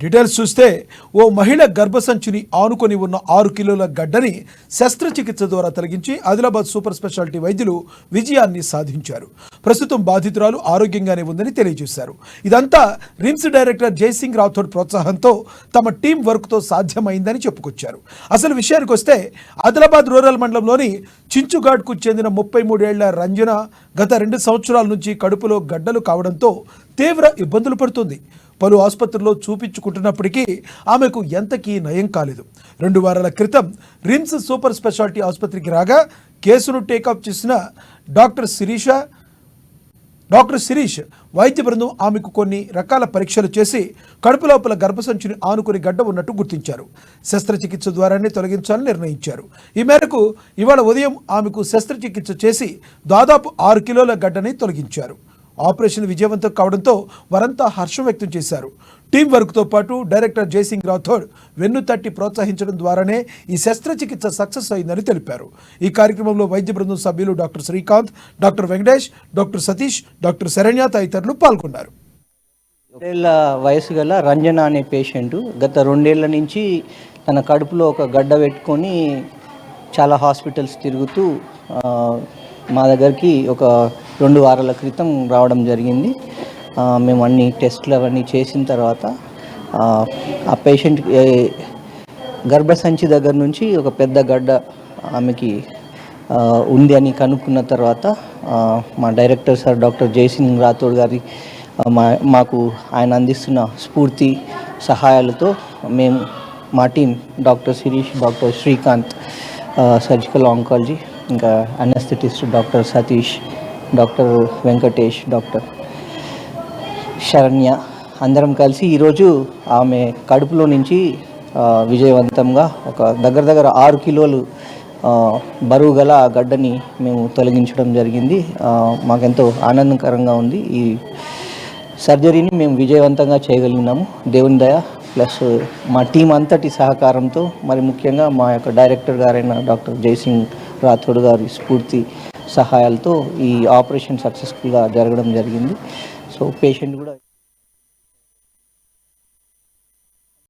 Details చూస్తే ఓ మహిళ గర్భసంచిని ఆనుకొని ఉన్న 6 కిలోల గడ్డని శస్త్రచికిత్స ద్వారా తొలగించి ఆదిలాబాద్ సూపర్ స్పెషాలిటీ వైద్యులు విజయాన్ని సాధించారు. ప్రస్తుతం బాధితురాలు ఆరోగ్యంగానే ఉందని తెలియజేశారు. ఇదంతా రిమ్స్ డైరెక్టర్ జైసింగ్ రాథోడ్ ప్రోత్సాహంతో తమ టీం వర్క్తో సాధ్యమైందని చెప్పుకొచ్చారు. అసలు విషయానికి వస్తే ఆదిలాబాద్ రూరల్ మండలంలోని చించుఘాట్కు చెందిన 33 ఏళ్ల రంజన గత 2 సంవత్సరాల నుంచి కడుపులో గడ్డలు కావడంతో తీవ్ర ఇబ్బందులు పడుతుంది. పలు ఆసుపత్రుల్లో చూపించుకుంటున్నప్పటికీ ఆమెకు ఎంతకీ నయం కాలేదు. 2 వారాల క్రితం రిమ్స్ సూపర్ స్పెషాలిటీ ఆసుపత్రికి రాగా కేసును టేకప్ చేసిన డాక్టర్ శిరీష్ వైద్య బృందం ఆమెకు కొన్ని రకాల పరీక్షలు చేసి కడుపు లోపల గర్భసంచిని ఆనుకుని గడ్డ ఉన్నట్టు గుర్తించారు. శస్త్రచికిత్స ద్వారానే తొలగించాలని నిర్ణయించారు. ఈ మేరకు ఇవాళ ఉదయం ఆమెకు శస్త్రచికిత్స చేసి దాదాపు 6 కిలోల గడ్డని తొలగించారు. ఆపరేషన్ విజయవంతం కావడంతో వారంతా హర్షం వ్యక్తం చేశారు. టీం వర్క్తో పాటు డైరెక్టర్ జైసింగ్ రాథోడ్ వెన్నుతట్టి ప్రోత్సహించడం ద్వారానే ఈ శస్త్రచికిత్స సక్సెస్ అయిందని తెలిపారు. ఈ కార్యక్రమంలో వైద్య బృందం సభ్యులు doctor Srikanth, doctor Venkatesh, doctor Satish, doctor Saranya తదితరులు పాల్గొన్నారు. 2 ఏళ్ల వయసు గల రంజన అనే పేషెంట్ గత 2 ఏళ్ల నుంచి తన కడుపులో ఒక గడ్డ పెట్టుకొని చాలా హాస్పిటల్స్ తిరుగుతూ మా దగ్గరికి ఒక 2 వారాల క్రితం రావడం జరిగింది. మేము అన్ని టెస్టులు అవన్నీ చేసిన తర్వాత ఆ పేషెంట్ గర్భసంచి దగ్గర నుంచి ఒక పెద్ద గడ్డ ఆమెకి ఉంది అని కనుక్కున్న తర్వాత మా director sir doctor Jaisingh Rathod గారి మాకు ఆయన అందిస్తున్న స్ఫూర్తి సహాయాలతో మేము మా team doctor Shirish, doctor Srikanth surgical oncology, ఇంకా anaesthetist doctor Satish, doctor Venkatesh, doctor Saranya అందరం కలిసి ఈరోజు ఆమె కడుపులో నుంచి విజయవంతంగా ఒక దగ్గర 6 కిలోలు బరువు గల ఆ గడ్డని మేము తొలగించడం జరిగింది. మాకెంతో ఆనందకరంగా ఉంది. ఈ సర్జరీని మేము విజయవంతంగా చేయగలిగినాము. దేవుని దయ ప్లస్ మా టీం అంతటి సహకారంతో, మరి ముఖ్యంగా మా యొక్క డైరెక్టర్ గారైన డాక్టర్ జైసింగ్ రాథోడ్ గారి స్ఫూర్తి సహాయాలతో ఈ ఆపరేషన్ సక్సెస్ఫుల్గా జరగడం జరిగింది. సో పేషెంట్ కూడా